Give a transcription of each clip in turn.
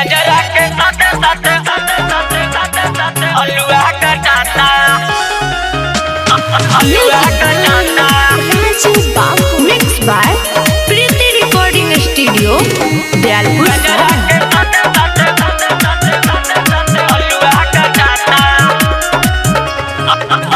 गजरा के साथे साथे अलुआ कटाता अलुआ कटाता। Mix by Preeti recording studio Dayalpur. गजरा के साथे साथे अलुआ कटाता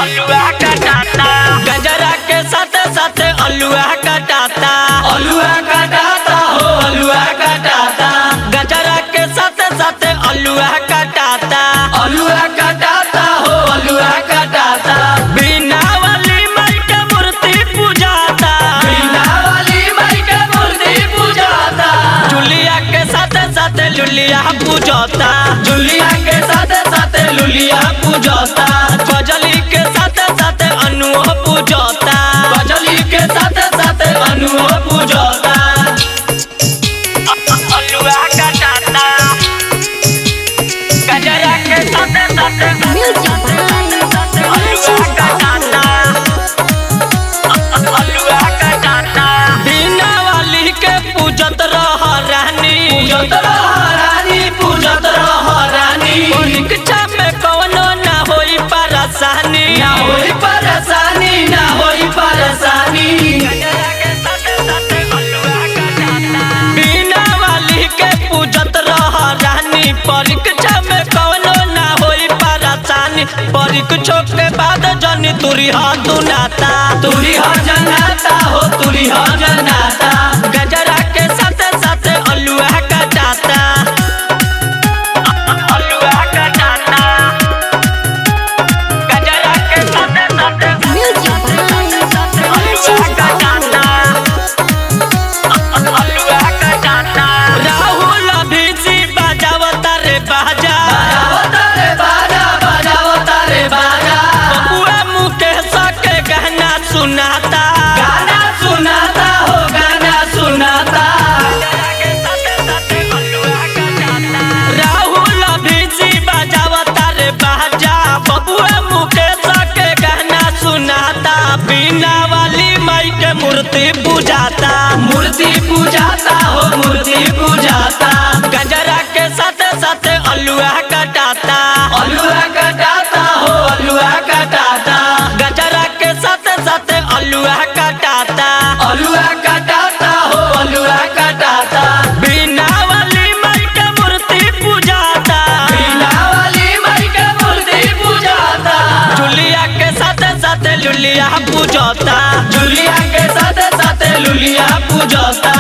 अलुआ कटाता। गजरा के साथे साथे अलुआ कटाता अलुआ कटाता हो अलुआ कटाता। गजरा के साथे साथे अलुआ कटाता अलुआ कटाता हो अलुआ कटाता। बिना वाली माई के मूर्ति पूजाता बिना वाली माई के मूर्ति पूजाता। जुलिया के साथे साथे लुलिया पूजता जुलिया के साथे साथे लुलिया पूजता। गजली के साथे साथे अनुओ पूजता गजली के साथे साथे अनुओ पूजता। अलुआ कटाता गजरा के साथे साथे अलुआ कटाता अलुआ कटाता। बिना वाली के पूजत रह रानी पूजत रह रानी पूजत रह रानी। परीक्षा में कौनो ना होई परेशानी ना होई परेशानी ना होई परेशानी। बिना वाली के पूजत रह रानी परीक्षा में कौनो ना होई परेशानी। परीक्षा के बाद जनी तुरी हा तू नाता तुरी हा जनाता हो तुरी हा जनाता। गजरा के साथे साथे अलुआ कटाता अलुआ कटाता। गजरा के साथे साथे अलुआ कटाता अलुआ कटाता। राहुल अभिजी बजावता रे बाजा बजावता रे बाजा बजावता रे बाजा। बबुआ मुकेश के गाना सुनाता गाना सुनाता हो गाना सुनाता। राहुल अभिजी बजावता रे बाजा बबुआ मुकेश के गाना सुनाता। बिना वाली माई के मूर्ति पूजाता मूर्ति पूजाता हो मूर्ति पूजाता। गजरा के साथे साथे अलुआ कटाता अलुआ कटाता हो अलुआ कटाता। गजरा के साथे साथे अलुआ कटाता अलुआ कटाता हो अलुआ कटाता। बिना वाली माई के मूर्ति पूजाता बिना वाली माई के मूर्ति पूजाता। जुलिया के साथे साथे लुलिया पूजता जुलिया के साथे साथे लुलिया पूजता।